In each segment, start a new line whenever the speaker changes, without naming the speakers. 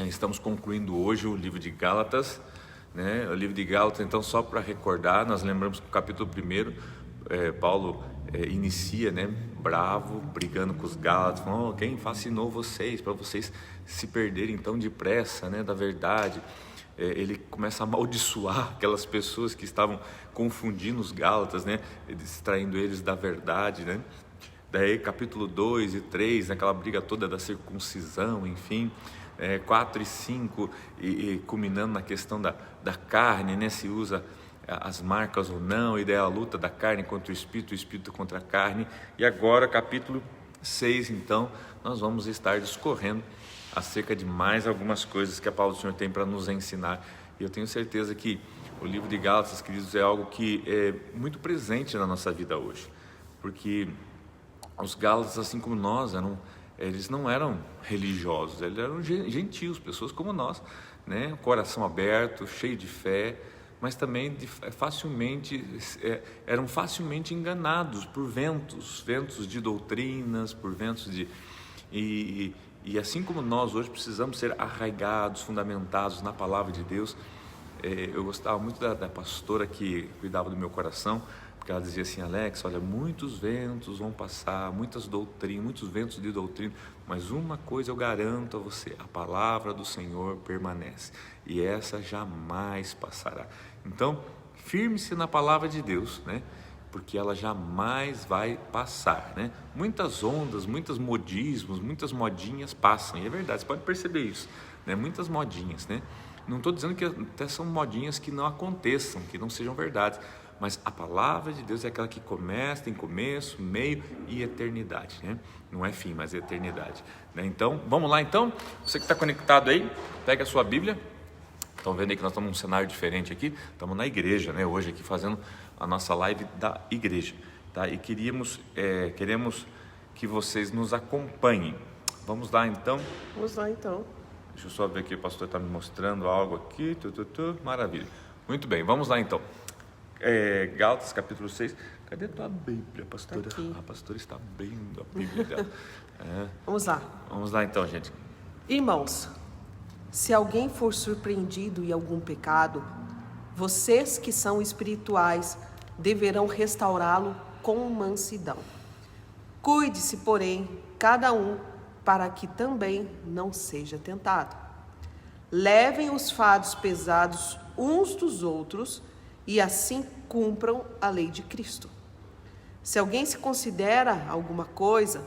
Estamos concluindo hoje o livro de Gálatas, né? O livro de Gálatas, então, só para recordar, nós lembramos que o capítulo 1, Paulo inicia, né, bravo, brigando com os Gálatas, falando: quem fascinou vocês, para vocês se perderem tão depressa, né, da verdade. Ele começa a amaldiçoar aquelas pessoas que estavam confundindo os Gálatas, né, distraindo eles da verdade, né. Daí capítulo 2 e 3, aquela briga toda da circuncisão, enfim, 4 e 5, e culminando na questão da carne, né, se usa as marcas ou não, e daí a luta da carne contra o espírito contra a carne. E agora capítulo 6, então, nós vamos estar discorrendo acerca de mais algumas coisas que a palavra do Senhor tem para nos ensinar. E eu tenho certeza que o livro de Gálatas, queridos, é algo que é muito presente na nossa vida hoje, porque os Gálatas, assim como nós, eles não eram religiosos, eles eram gentios, pessoas como nós, né? Coração aberto, cheio de fé, mas também eram facilmente enganados por ventos de doutrinas, por ventos de... E assim como nós hoje precisamos ser arraigados, fundamentados na palavra de Deus. Eu gostava muito da pastora que cuidava do meu coração, porque ela dizia assim: Alex, olha, muitos ventos vão passar, muitas doutrinas, muitos ventos de doutrina, mas uma coisa eu garanto a você: a palavra do Senhor permanece, e essa jamais passará. Então, firme-se na palavra de Deus, né? Porque ela jamais vai passar, né? Muitas ondas, muitos modismos, muitas modinhas passam, e é verdade, você pode perceber isso, né? Muitas modinhas, né? Não estou dizendo que até são modinhas que não aconteçam, que não sejam verdades, mas a palavra de Deus é aquela que começa, tem começo, meio e eternidade, né? Não é fim, mas é eternidade, né? Então, vamos lá então. Você que está conectado aí, pega a sua Bíblia. Estão vendo aí que nós estamos num cenário diferente aqui, estamos na igreja, né? Hoje aqui fazendo a nossa live da igreja, tá? E queremos que vocês nos acompanhem. Vamos lá então?
Vamos lá então.
Deixa eu só ver aqui, o pastor está me mostrando algo aqui, maravilha. Muito bem, vamos lá então. Gálatas capítulo 6, cadê a tua Bíblia, pastora?
Tá aqui.
A pastora está abrindo a Bíblia dela.
Vamos lá.
Vamos lá então, gente.
Irmãos, se alguém for surpreendido em algum pecado, vocês que são espirituais deverão restaurá-lo com mansidão. Cuide-se, porém, cada um, para que também não seja tentado. Levem os fardos pesados uns dos outros e assim cumpram a lei de Cristo. Se alguém se considera alguma coisa,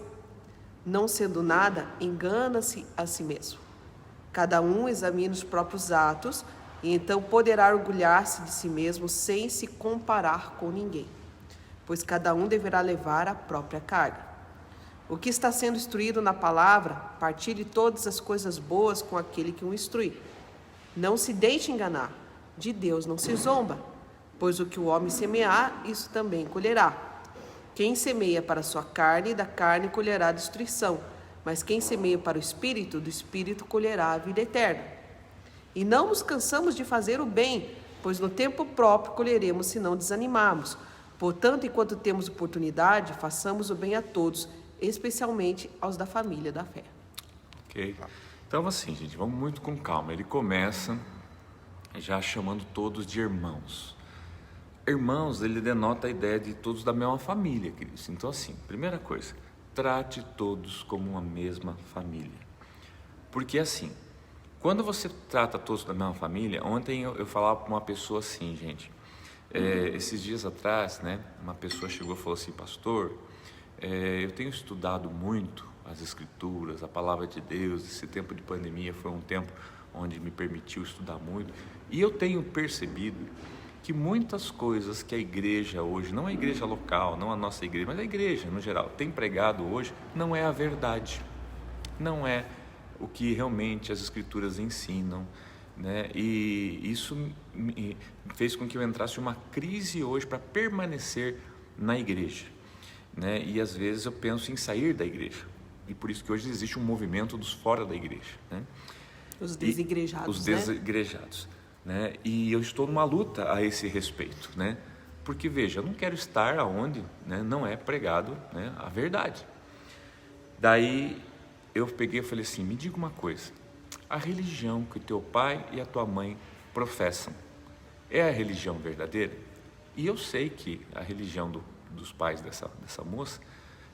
não sendo nada, engana-se a si mesmo. Cada um examina os próprios atos e então poderá orgulhar-se de si mesmo sem se comparar com ninguém, pois cada um deverá levar a própria carga. O que está sendo instruído na palavra, partilhe todas as coisas boas com aquele que o instrui. Não se deixe enganar, de Deus não se zomba, pois o que o homem semear, isso também colherá. Quem semeia para a sua carne, da carne colherá destruição, mas quem semeia para o Espírito, do Espírito colherá a vida eterna. E não nos cansamos de fazer o bem, pois no tempo próprio colheremos se não desanimarmos. Portanto, enquanto temos oportunidade, façamos o bem a todos, especialmente aos da família da fé.
Ok. Então assim, gente, vamos muito com calma. Ele começa já chamando todos de irmãos. Irmãos, ele denota a ideia de todos da mesma família, queridos. Então assim, primeira coisa, trate todos como uma mesma família. Porque assim, quando você trata todos da mesma família, ontem eu falava para uma pessoa assim, gente, esses dias atrás, né, uma pessoa chegou e falou assim: pastor, eu tenho estudado muito as escrituras, a palavra de Deus. Esse tempo de pandemia foi um tempo onde me permitiu estudar muito, e eu tenho percebido que muitas coisas que a igreja hoje, não a igreja local, não a nossa igreja, mas a igreja no geral, tem pregado hoje, não é a verdade, não é o que realmente as escrituras ensinam, né? E isso fez com que eu entrasse em uma crise hoje para permanecer na igreja, né? E às vezes eu penso em sair da igreja, e por isso que hoje existe um movimento dos fora da igreja, né?
Os desigrejados,
os desigrejados, né? E eu estou numa luta a esse respeito, né? Porque veja, eu não quero estar aonde, né, não é pregado, né, a verdade. Daí eu peguei e falei assim: me diga uma coisa, a religião que o teu pai e a tua mãe professam é a religião verdadeira? E eu sei que a religião dos pais dessa moça,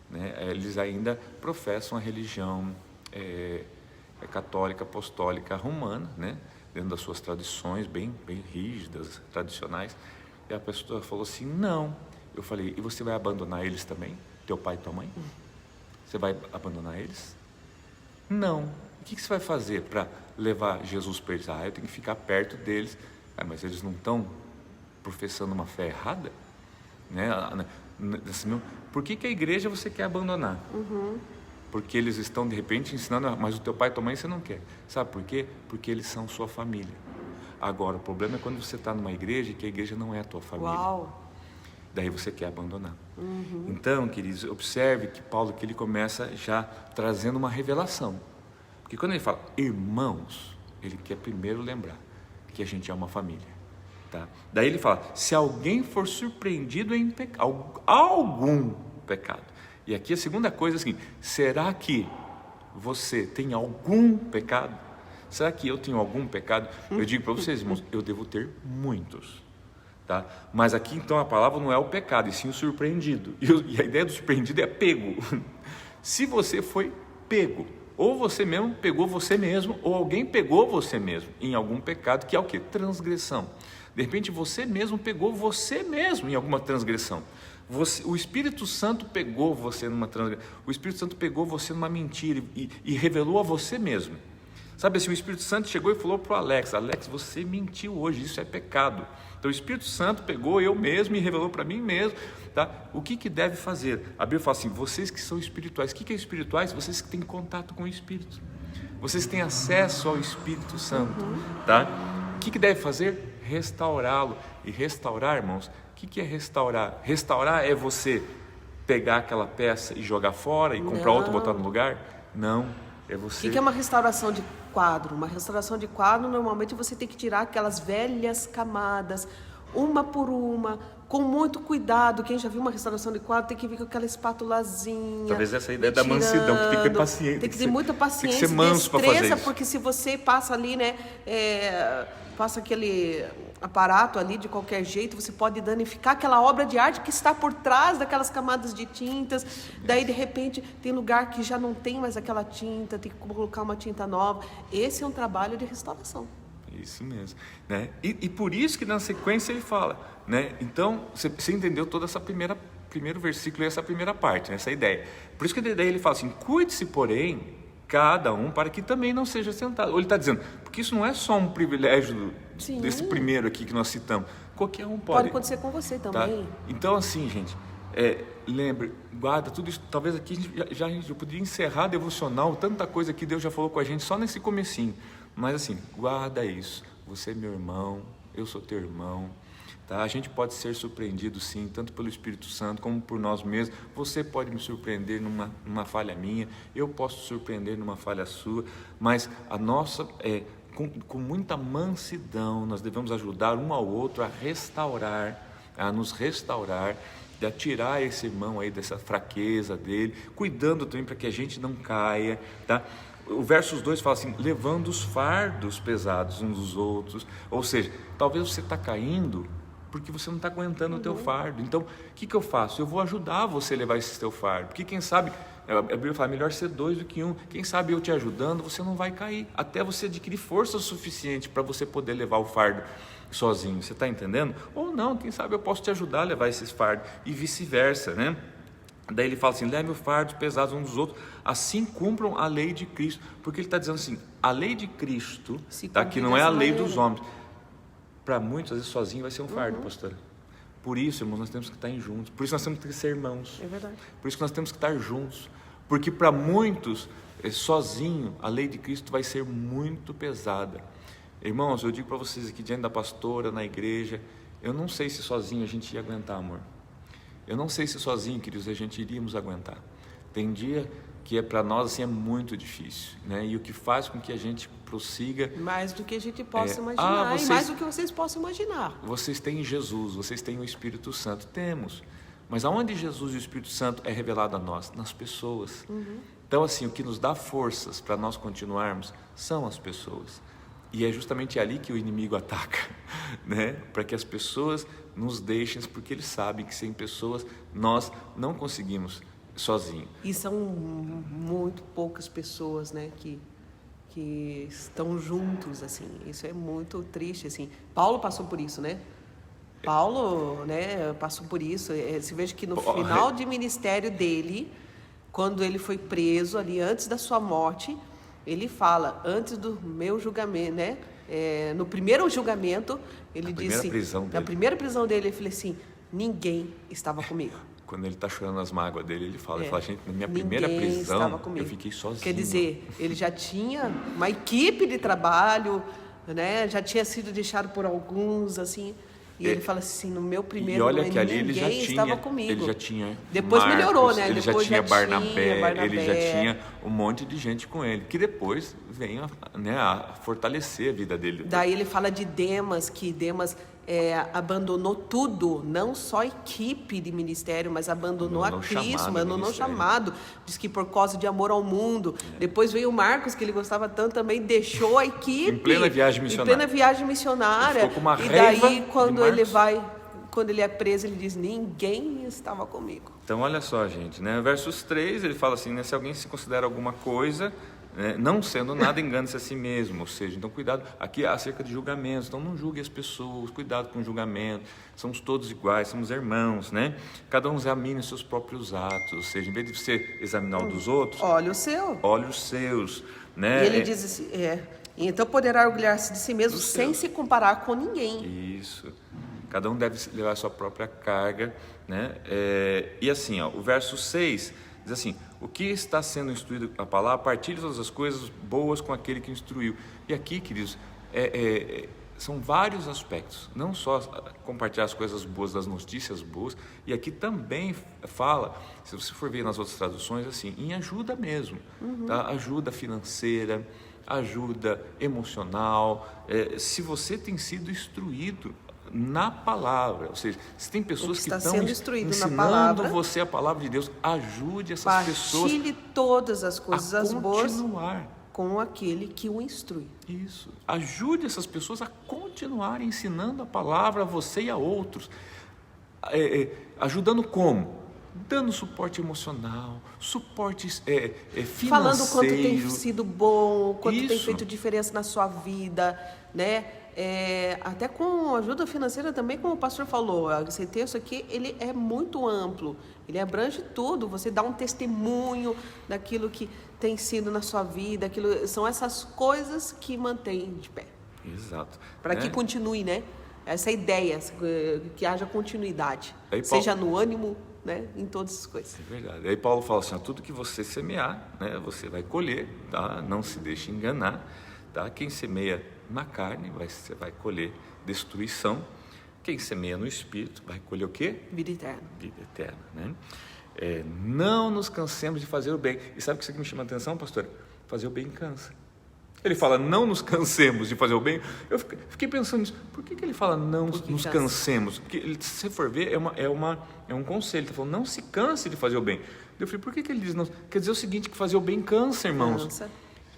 né, eles ainda professam a religião católica, apostólica, romana, né, dentro das suas tradições bem rígidas, tradicionais. E a pessoa falou assim, não. Eu falei, e você vai abandonar eles também? Teu pai e tua mãe? Você vai abandonar eles? Não. O que você vai fazer para levar Jesus para eles? Eu tenho que ficar perto deles. Mas eles não estão professando uma fé errada? Né? Por que a igreja você quer abandonar? Porque eles estão de repente ensinando, mas o teu pai e tua mãe você não quer. Sabe por quê? Porque eles são sua família. Agora, o problema é quando você está numa igreja e que a igreja não é a tua família.
Uau.
Daí você quer abandonar. Então, queridos, observe que Paulo que ele começa já trazendo uma revelação. Porque quando ele fala irmãos, ele quer primeiro lembrar que a gente é uma família. Tá? Daí ele fala, se alguém for surpreendido em algum pecado. E aqui a segunda coisa é assim, será que você tem algum pecado? Será que eu tenho algum pecado? Eu digo para vocês, irmãos, eu devo ter muitos. Tá? Mas aqui então a palavra não é o pecado, e sim o surpreendido. E a ideia do surpreendido é pego. Se você foi pego, ou você mesmo pegou você mesmo, ou alguém pegou você mesmo em algum pecado, que é o quê? Transgressão. De repente você mesmo pegou você mesmo em alguma transgressão. O Espírito Santo pegou você numa transgressão. O Espírito Santo pegou você numa mentira e revelou a você mesmo. Sabe assim, o Espírito Santo chegou e falou para o Alex, você mentiu hoje, isso é pecado. Então o Espírito Santo pegou eu mesmo e revelou para mim mesmo, tá? O que deve fazer? A Bíblia fala assim, vocês que são espirituais. O que é espirituais? Vocês que têm contato com o Espírito. Vocês têm acesso ao Espírito Santo, tá? O que deve fazer? Restaurá-lo. E restaurar, irmãos, o que é restaurar? Restaurar é você pegar aquela peça e jogar fora e comprar outra e botar no lugar? Não, é você...
O que é uma restauração de quadro? Uma restauração de quadro, normalmente você tem que tirar aquelas velhas camadas, uma por uma, com muito cuidado. Quem já viu uma restauração de quadro tem que vir com aquela espátulazinha.
Talvez essa ideia da mansidão, que tem que ter paciência.
Tem que ter muita paciência,
tem que ser manso para fazer isso.
Porque se você passa ali, né, passa aquele aparato ali de qualquer jeito, você pode danificar aquela obra de arte que está por trás daquelas camadas de tintas. Daí de repente tem lugar que já não tem mais aquela tinta, tem que colocar uma tinta nova. Esse é um trabalho de restauração.
Isso mesmo, né? E por isso que na sequência ele fala, né? Então você entendeu toda essa primeiro versículo e essa primeira parte, né? Essa ideia. Por isso que daí ele fala assim, cuide-se porém cada um para que também não seja tentado. Ou ele está dizendo, porque isso não é só um privilégio desse primeiro aqui que nós citamos. Qualquer um pode.
Pode acontecer com você também.
Tá? Então assim, gente, lembre, guarda tudo isso. Talvez aqui a gente poderia encerrar a devocional, tanta coisa que Deus já falou com a gente só nesse comecinho. Mas assim, guarda isso. Você é meu irmão, eu sou teu irmão. Tá? A gente pode ser surpreendido sim, tanto pelo Espírito Santo como por nós mesmos. Você pode me surpreender numa falha minha, eu posso surpreender numa falha sua, mas a nossa, com muita mansidão, nós devemos ajudar um ao outro a restaurar, a nos restaurar, a tirar esse irmão aí dessa fraqueza dele, cuidando também para que a gente não caia, tá? O versos 2 fala assim, levando os fardos pesados uns dos outros, ou seja, talvez você está caindo porque você não está aguentando o teu fardo. Então, o que eu faço? Eu vou ajudar você a levar esse teu fardo, porque quem sabe, a Bíblia fala, melhor ser 2 do que 1, quem sabe eu te ajudando, você não vai cair, até você adquirir força suficiente para você poder levar o fardo sozinho, você está entendendo? Ou não, quem sabe eu posso te ajudar a levar esses fardos, e vice-versa, né? Daí ele fala assim, leve os fardos pesados uns dos outros, assim cumpram a lei de Cristo, porque ele está dizendo assim, a lei de Cristo, tá? Que não é a lei dos homens. Para muitos, às vezes sozinho vai ser um fardo, pastora. Por isso, irmãos, nós temos que estar juntos. Por isso nós temos que ser irmãos.
É verdade.
Por isso que nós temos que estar juntos. Porque para muitos, sozinho, a lei de Cristo vai ser muito pesada. Irmãos, eu digo para vocês aqui, diante da pastora, na igreja, eu não sei se sozinho a gente ia aguentar, amor. Eu não sei se sozinho, queridos, a gente iríamos aguentar. Tem dia que para nós assim, é muito difícil, né? E o que faz com que a gente prossiga...
Mais do que a gente possa imaginar, e mais do que vocês possam imaginar.
Vocês têm Jesus, vocês têm o Espírito Santo. Temos. Mas aonde Jesus e o Espírito Santo é revelado a nós? Nas pessoas. Então, assim, o que nos dá forças para nós continuarmos são as pessoas. E é justamente ali que o inimigo ataca, né? Para que as pessoas nos deixem, porque eles sabem que sem pessoas nós não conseguimos sozinhos.
E são muito poucas pessoas, né, que estão juntos, assim. Isso é muito triste, assim. Paulo passou por isso, né? Paulo, né, passou por isso. Se veja que no final de ministério dele, quando ele foi preso ali antes da sua morte, ele fala, antes do meu julgamento, né? No primeiro julgamento, ele disse, na primeira prisão dele, ele falou assim, ninguém estava comigo.
Quando ele está chorando as mágoas dele, ele fala, gente, na minha primeira prisão, eu fiquei sozinho.
Quer dizer, ele já tinha uma equipe de trabalho, né? Já tinha sido deixado por alguns, assim. E ele fala assim, no meu primeiro
momento,
ninguém estava comigo.
Ele já tinha
depois
Marcos,
melhorou, né?
Ele
depois
já tinha Barnabé, ele já tinha um monte de gente com ele, que depois vem a fortalecer a vida dele.
Daí ele fala de Demas, que Demas abandonou tudo, não só a equipe de ministério, mas abandonou a Cristo, abandonou o chamado. Diz que por causa de amor ao mundo. Depois veio o Marcos, que ele gostava tanto também, deixou a equipe.
Em plena viagem missionária.
Ficou com uma raiva. E daí, quando ele é preso, ele diz, ninguém estava comigo.
Então, olha só, gente, né? Versos 3, ele fala assim, né? Se alguém se considera alguma coisa, não sendo nada, engane-se a si mesmo. Ou seja, então cuidado, aqui acerca de julgamentos, então não julgue as pessoas, cuidado com o julgamento, somos todos iguais, somos irmãos, né? Cada um examine os seus próprios atos, ou seja, em vez de você examinar o dos outros,
olhe o seu.
Olhe os seus, né?
E ele diz assim, então poderá orgulhar-se de si mesmo sem se comparar com ninguém.
Isso. Cada um deve levar a sua própria carga, né? E assim, o verso 6 diz assim, o que está sendo instruído a palavra, partilhe todas as coisas boas com aquele que instruiu. E aqui, queridos, são vários aspectos, não só compartilhar as coisas boas, das notícias boas, e aqui também fala, se você for ver nas outras traduções, assim, em ajuda mesmo, tá? Ajuda financeira, ajuda emocional, se você tem sido instruído na palavra, ou seja, se tem pessoas que estão ensinando você a palavra de Deus, ajude essas pessoas.
Partilhe todas as coisas boas
continuar
com aquele que o instrui.
Isso. Ajude essas pessoas a continuar ensinando a palavra a você e a outros. Ajudando como? Dando suporte emocional, suporte financeiro.
Falando quanto tem sido bom, quanto tem feito diferença na sua vida, né? Até com ajuda financeira também, como o pastor falou, esse texto aqui, ele é muito amplo, ele abrange tudo, você dá um testemunho daquilo que tem sido na sua vida, são essas coisas que mantêm de pé.
Exato.
Para que continue, né? Essa ideia, que haja continuidade, seja no ânimo, né? Em todas as coisas.
É verdade. Aí Paulo fala assim, tudo que você semear, né? Você vai colher, tá? Não se deixe enganar, tá? Quem semeia na carne, você vai colher destruição. Quem semeia no Espírito vai colher o quê?
Vida eterna.
Vida eterna, né? Não nos cansemos de fazer o bem. E sabe o que isso aqui me chama a atenção, pastor? Fazer o bem cansa. Ele fala, não nos cansemos de fazer o bem. Eu fiquei pensando nisso. Por que ele fala, não nos cansemos? Porque, se você for ver, é um conselho. Ele está falando, não se canse de fazer o bem. Eu falei, por que ele diz não? Quer dizer o seguinte, que fazer o bem cansa, irmãos. Cansa.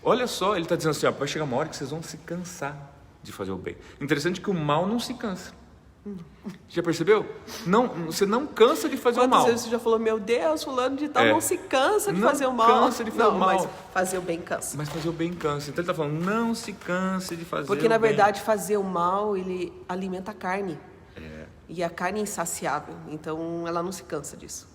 Olha só, ele está dizendo assim, vai chegar uma hora que vocês vão se cansar de fazer o bem. Interessante que o mal não se cansa. Já percebeu? Você não cansa de fazer o mal.
Quantas vezes você já falou, meu Deus, fulano de tal não se cansa de fazer o mal.
Não cansa de fazer o mal.
Mas fazer o bem cansa.
Mas fazer o bem cansa. Então ele está falando, não se canse de fazer o bem.
Porque na verdade fazer o mal, ele alimenta a carne. E a carne é insaciável, então ela não se cansa disso.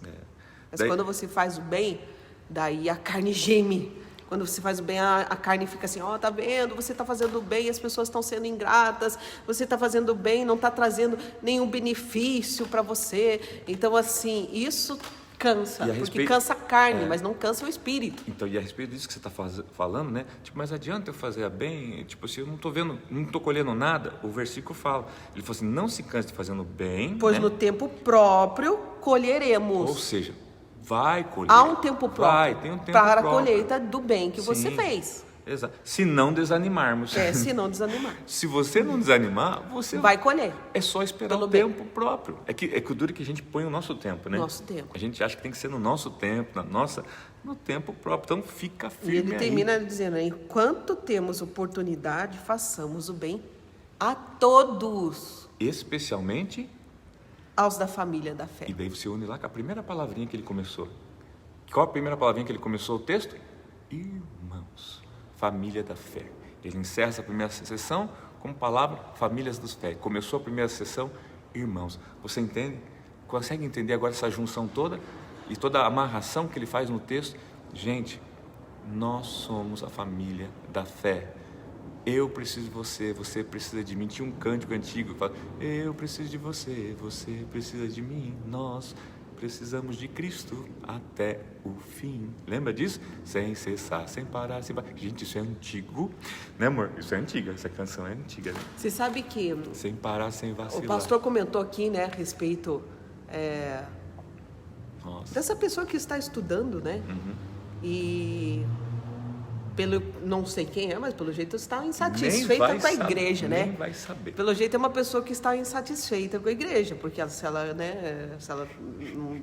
Mas quando você faz o bem, daí a carne geme. Quando você faz o bem, a carne fica assim, tá vendo? Você está fazendo o bem, as pessoas estão sendo ingratas, você está fazendo o bem, não está trazendo nenhum benefício para você. Então, assim, isso cansa, porque cansa a carne, mas não cansa o espírito.
Então, e a respeito disso que você está falando, né? Tipo, mas adianta eu fazer bem? Tipo, se eu não estou vendo, não estou colhendo nada, o versículo fala. Ele falou assim, não se canse de fazendo bem.
Pois no tempo próprio colheremos.
Ou seja, vai colher.
Há um tempo próprio
tem um tempo
para
próprio.
A colheita do bem que você fez.
Exato. Se não desanimarmos.
Se não desanimar.
Se você não desanimar, você
vai colher.
É só esperar o tempo próprio. É que o duro que a gente põe o nosso tempo, né?
Nosso tempo.
A gente acha que tem que ser no nosso tempo, na nossa no tempo próprio. Então fica
E
firme
ele
aí.
termina dizendo: enquanto temos oportunidade, façamos o bem a todos,
Especialmente,
aos da família da fé.
e daí você une lá com a primeira palavrinha que ele começou. Qual a primeira palavrinha que ele começou o texto? Irmãos, família da fé. Ele encerra essa primeira sessão com a palavra famílias dos fé. Começou a primeira sessão, irmãos. Você entende? Consegue entender agora essa junção toda? E toda a amarração que ele faz no texto? Gente, nós somos a família da fé. Eu preciso de você, você precisa de mim. Tinha um cântico antigo que fala: eu preciso de você, você precisa de mim. Nós precisamos de Cristo até o fim. Lembra disso? Sem cessar, sem parar, sem parar. Gente, isso é antigo, né, amor? Isso é antiga, essa canção é antiga, né?
Você sabe que
Sem parar, sem
o
vacilar.
pastor comentou aqui, né, a respeito
Nossa.
dessa pessoa que está estudando, né? E pelo não sei quem é, mas pelo jeito está
Nem
insatisfeita
vai
com a
saber,
igreja, né?
Nem vai saber.
Pelo jeito é uma pessoa que está insatisfeita com a igreja, porque se ela não...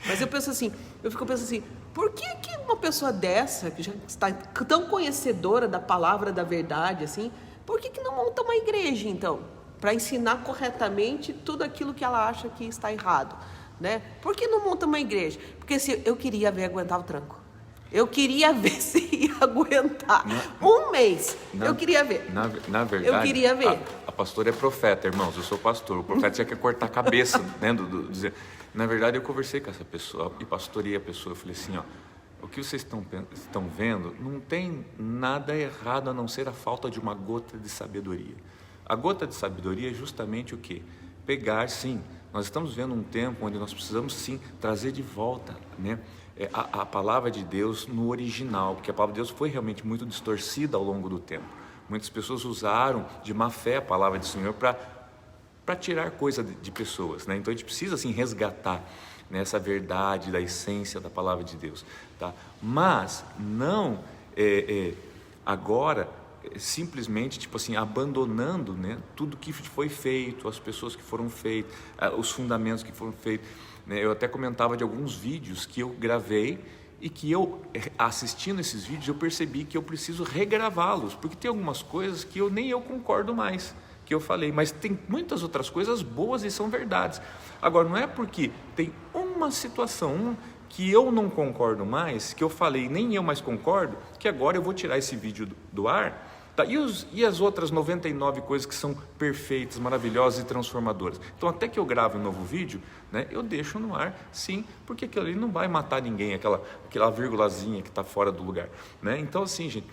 Mas eu fico pensando assim, por que uma pessoa dessa, que já está tão conhecedora da palavra da verdade, assim, por que não monta uma igreja, então? Para ensinar corretamente tudo aquilo que ela acha que está errado, né? Por que não monta uma igreja? Porque se eu queria ver aguentar o tranco. Eu queria ver se ia aguentar um mês. Eu queria ver.
Na verdade,
Eu queria ver.
A pastora é profeta, irmãos. Eu sou pastor. O profeta tinha que cortar a cabeça, né? Dizer. Na verdade, eu conversei com essa pessoa e pastorei a pessoa. Eu falei assim, ó, o que vocês estão vendo não tem nada errado a não ser a falta de uma gota de sabedoria. A gota de sabedoria é justamente o quê? Pegar, sim. Nós estamos vendo um tempo onde nós precisamos, sim, trazer de volta, né? A palavra de Deus no original, porque a palavra de Deus foi realmente muito distorcida ao longo do tempo. Muitas pessoas usaram de má fé a palavra do Senhor para tirar coisa de pessoas, né? Então a gente precisa assim resgatar, né, essa verdade da essência da palavra de Deus, tá? Mas não agora simplesmente tipo assim abandonando, né, tudo que foi feito, as pessoas que foram feitas, os fundamentos que foram feitos. Eu até comentava de alguns vídeos que eu gravei e que eu, assistindo esses vídeos, eu percebi que eu preciso regravá-los, porque tem algumas coisas que nem eu concordo mais, que eu falei, mas tem muitas outras coisas boas e são verdades. Agora, não é porque tem uma situação que eu não concordo mais, que eu falei, nem eu mais concordo, que agora eu vou tirar esse vídeo do ar. Tá, e as outras 99 coisas que são perfeitas, maravilhosas e transformadoras? Então, até que eu grave um novo vídeo, né, eu deixo no ar, sim, porque aquilo ali não vai matar ninguém, aquela vírgulazinha que está fora do lugar, né? Então, assim, gente,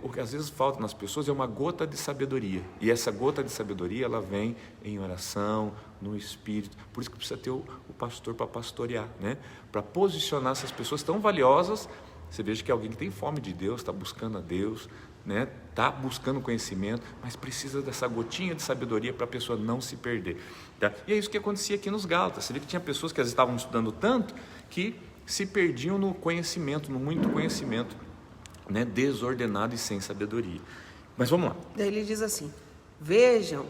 o que às vezes falta nas pessoas é uma gota de sabedoria. E essa gota de sabedoria, ela vem em oração, no Espírito. Por isso que precisa ter o pastor para pastorear, né? Para posicionar essas pessoas tão valiosas. Você veja que é alguém que tem fome de Deus, está buscando a Deus, né? Está buscando conhecimento, mas precisa dessa gotinha de sabedoria para a pessoa não se perder, tá? E é isso que acontecia aqui nos Gálatas. Você vê que tinha pessoas que às vezes estavam estudando tanto que se perdiam no conhecimento, no muito conhecimento, né? Desordenado e sem sabedoria. Mas vamos lá.
Daí ele diz assim: vejam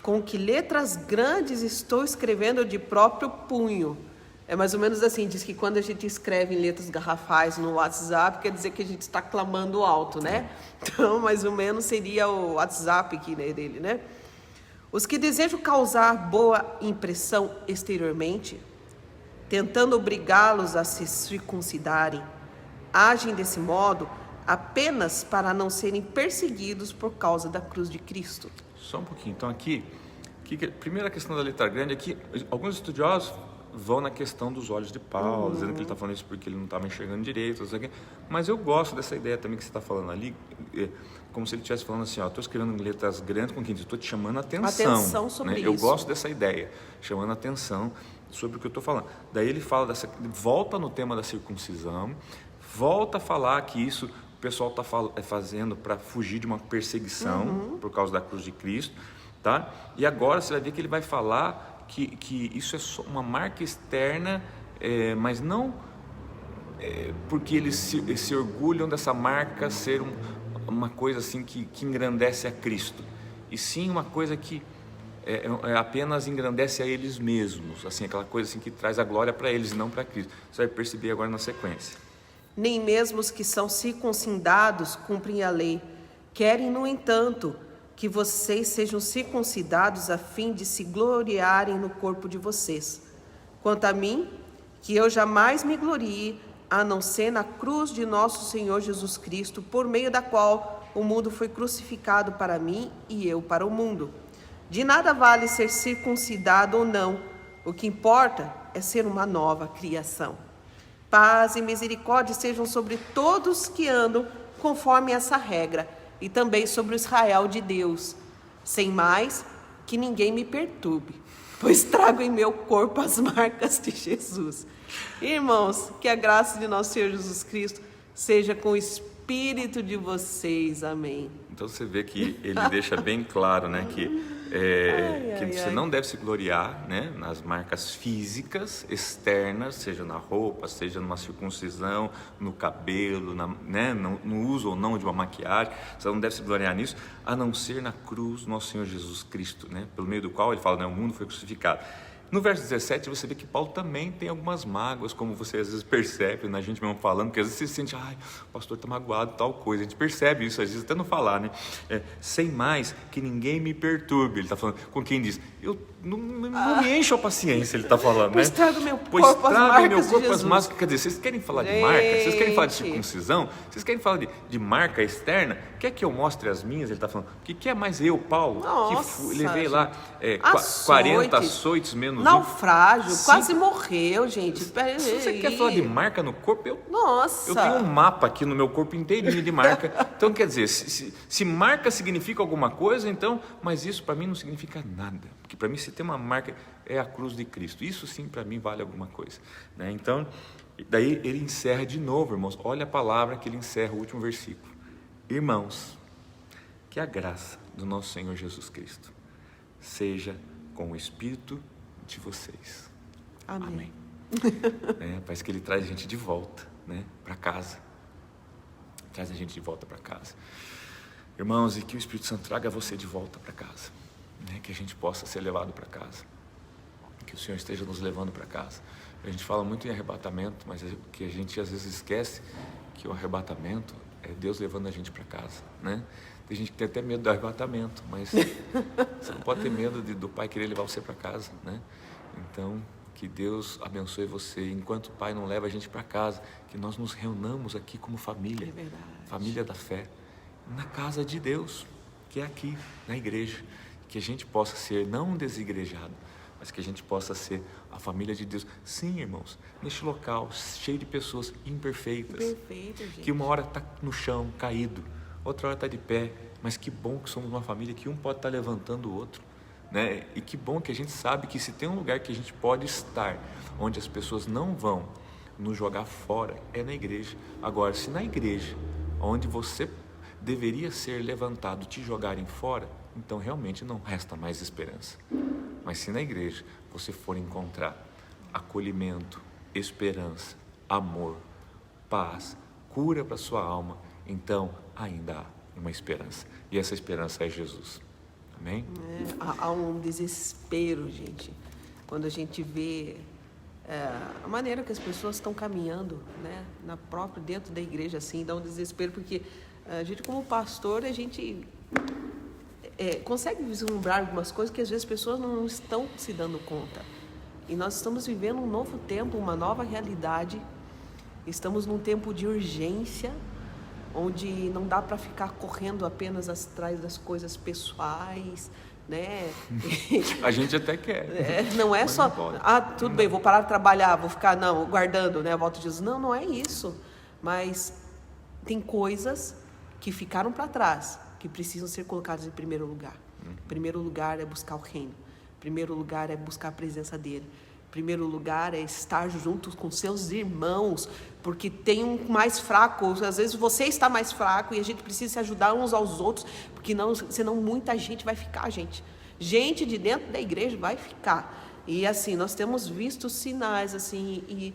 com que letras grandes estou escrevendo de próprio punho. É mais ou menos assim, diz que quando a gente escreve em letras garrafais no WhatsApp, quer dizer que a gente está clamando alto, né? Então, mais ou menos seria o WhatsApp aqui, né, dele, né? Os que desejam causar boa impressão exteriormente, tentando obrigá-los a se circuncidarem, agem desse modo apenas para não serem perseguidos por causa da cruz de Cristo.
Só um pouquinho. Então aqui primeira questão da letra grande aqui, alguns estudiosos vão na questão dos olhos de Paulo, dizendo que ele está falando isso porque ele não estava enxergando direito, mas eu gosto dessa ideia também que você está falando ali, como se ele estivesse falando assim, ó, estou escrevendo em letras grandes com quem estou te chamando a atenção
sobre
né?
isso.
Eu gosto dessa ideia, chamando a atenção sobre o que eu estou falando. Daí ele fala volta no tema da circuncisão, volta a falar que isso o pessoal está fazendo para fugir de uma perseguição por causa da cruz de Cristo, tá? E agora você vai ver que ele vai falar que isso é só uma marca externa, mas não porque eles se orgulham dessa marca ser uma coisa assim que engrandece a Cristo, e sim uma coisa que apenas engrandece a eles mesmos, assim, aquela coisa assim que traz a glória para eles e não para Cristo. Você vai perceber agora na sequência.
Nem mesmo os que são circuncidados cumprem a lei. Querem, no entanto, que vocês sejam circuncidados a fim de se gloriarem no corpo de vocês. Quanto a mim, que eu jamais me glorie, a não ser na cruz de nosso Senhor Jesus Cristo, por meio da qual o mundo foi crucificado para mim e eu para o mundo. De nada vale ser circuncidado ou não. O que importa é ser uma nova criação. Paz e misericórdia sejam sobre todos que andam conforme essa regra, e também sobre o Israel de Deus. Sem mais, que ninguém me perturbe, pois trago em meu corpo as marcas de Jesus. Irmãos, que a graça de nosso Senhor Jesus Cristo seja com o espírito de vocês. Amém.
Então você vê que ele deixa bem claro, né, que você não deve se gloriar, né, nas marcas físicas, externas, seja na roupa, seja numa circuncisão, no cabelo, no uso ou não de uma maquiagem. Você não deve se gloriar nisso, a não ser na cruz do nosso Senhor Jesus Cristo, né, pelo meio do qual ele fala, né, o mundo foi crucificado. No verso 17 você vê que Paulo também tem algumas mágoas, como você às vezes percebe, né? A gente mesmo falando, porque às vezes você se sente, o pastor está magoado, tal coisa, a gente percebe isso, às vezes até não falar, né? Sem mais que ninguém me perturbe, ele está falando, com quem diz, eu não me encho a paciência, ele está falando,
pois
né?
trago meu corpo as marcas,
quer dizer, vocês querem falar de marca, vocês querem falar de circuncisão, vocês querem falar de marca externa, quer que eu mostre as minhas, ele está falando, que é mais eu, Paulo,
nossa,
que levei lá 40 açoites menos
naufrágio, quase morreu, gente.
Se você quer falar de marca no corpo, eu tenho um mapa aqui no meu corpo inteirinho de marca. Então, quer dizer, se marca significa alguma coisa, então, mas isso para mim não significa nada. Porque para mim, se tem uma marca, é a cruz de Cristo. Isso sim, para mim, vale alguma coisa, né? Então, daí ele encerra de novo, irmãos. Olha a palavra que ele encerra, o último versículo. Irmãos, que a graça do nosso Senhor Jesus Cristo seja com o Espírito de vocês.
Amém.
Parece que ele traz a gente de volta, né, para casa. Traz a gente de volta para casa. Irmãos, e que o Espírito Santo traga você de volta para casa, né, que a gente possa ser levado para casa. Que o Senhor esteja nos levando para casa. A gente fala muito em arrebatamento, mas que a gente às vezes esquece que o arrebatamento é Deus levando a gente para casa, né? Tem gente que tem até medo do arrebatamento, mas você não pode ter medo do Pai querer levar você para casa, né? Então, que Deus abençoe você. Enquanto o Pai não leva a gente para casa, que nós nos reunamos aqui como família, família da fé, na casa de Deus, que é aqui, na igreja. Que a gente possa ser, não um desigrejado, mas que a gente possa ser a família de Deus. Sim, irmãos, neste local, cheio de pessoas imperfeitas.
Perfeito, gente.
Que uma hora está no chão, caído, outra hora está de pé, mas que bom que somos uma família, que um pode estar levantando o outro, né? E que bom que a gente sabe que se tem um lugar que a gente pode estar, onde as pessoas não vão nos jogar fora, é na igreja. Agora, se na igreja, onde você deveria ser levantado, te jogarem fora, então realmente não resta mais esperança. Mas se na igreja você for encontrar acolhimento, esperança, amor, paz, cura para sua alma, então ainda há uma esperança. E essa esperança é Jesus. Amém?
Há um desespero, gente, quando a gente vê a maneira que as pessoas estão caminhando, né, dentro da igreja, assim, dá um desespero, porque a gente, como pastor, a gente consegue vislumbrar algumas coisas que às vezes as pessoas não estão se dando conta. E nós estamos vivendo um novo tempo, uma nova realidade. Estamos num tempo de urgência, onde não dá para ficar correndo apenas atrás das coisas pessoais, né?
A gente até quer.
Não é só, tudo bem, vou parar de trabalhar, vou ficar, guardando, né, a volta de Jesus. Não é isso. Mas tem coisas que ficaram para trás, que precisam ser colocadas em primeiro lugar. Em primeiro lugar é buscar o reino. Em primeiro lugar é buscar a presença dele. Em primeiro lugar é estar junto com seus irmãos, porque tem um mais fraco, às vezes você está mais fraco e a gente precisa se ajudar uns aos outros, porque senão muita gente vai ficar, gente de dentro da igreja vai ficar. E assim, nós temos visto sinais assim, e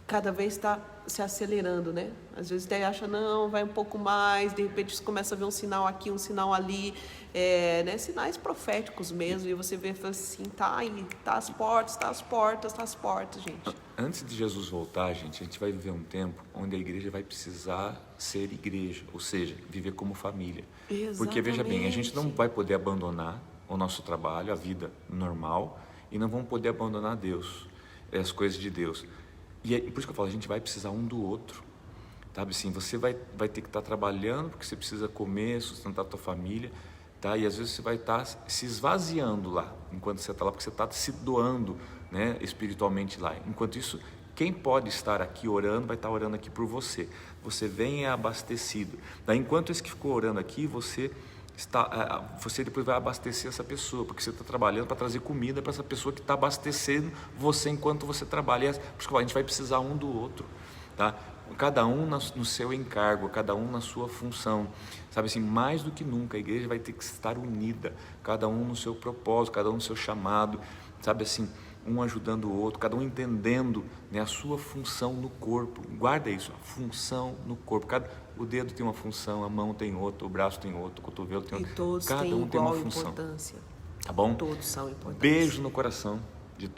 cada vez está se acelerando, né? Às vezes até acha, não, vai um pouco mais, de repente você começa a ver um sinal aqui, um sinal ali, né? Sinais proféticos mesmo, e você vê assim, tá aí, tá às portas, gente.
Antes de Jesus voltar, gente, a gente vai viver um tempo onde a igreja vai precisar ser igreja, ou seja, viver como família.
Exatamente.
Porque, veja bem, a gente não vai poder abandonar o nosso trabalho, a vida normal, e não vamos poder abandonar Deus, as coisas de Deus. E por isso que eu falo, a gente vai precisar um do outro, sabe assim, você vai ter que estar trabalhando porque você precisa comer, sustentar a tua família, tá? E às vezes você vai estar se esvaziando lá, enquanto você está lá, porque você está se doando, né, espiritualmente lá. Enquanto isso, quem pode estar aqui orando, vai estar orando aqui por você. Você vem abastecido. Daí, enquanto esse que ficou orando aqui, você depois vai abastecer essa pessoa, porque você está trabalhando para trazer comida para essa pessoa que está abastecendo você enquanto você trabalha. Por isso que a gente vai precisar um do outro, tá? Cada um no seu encargo, cada um na sua função, sabe assim, mais do que nunca a igreja vai ter que estar unida, cada um no seu propósito, cada um no seu chamado, sabe assim, um ajudando o outro, cada um entendendo, né, a sua função no corpo. Guarda isso, a função no corpo. O dedo tem uma função, a mão tem outra, o braço tem outro, o cotovelo tem outra.
E todos
cada
têm
um tem uma
igual
função.
importância.
Tá bom?
Todos são importantes.
Beijo no coração de todos.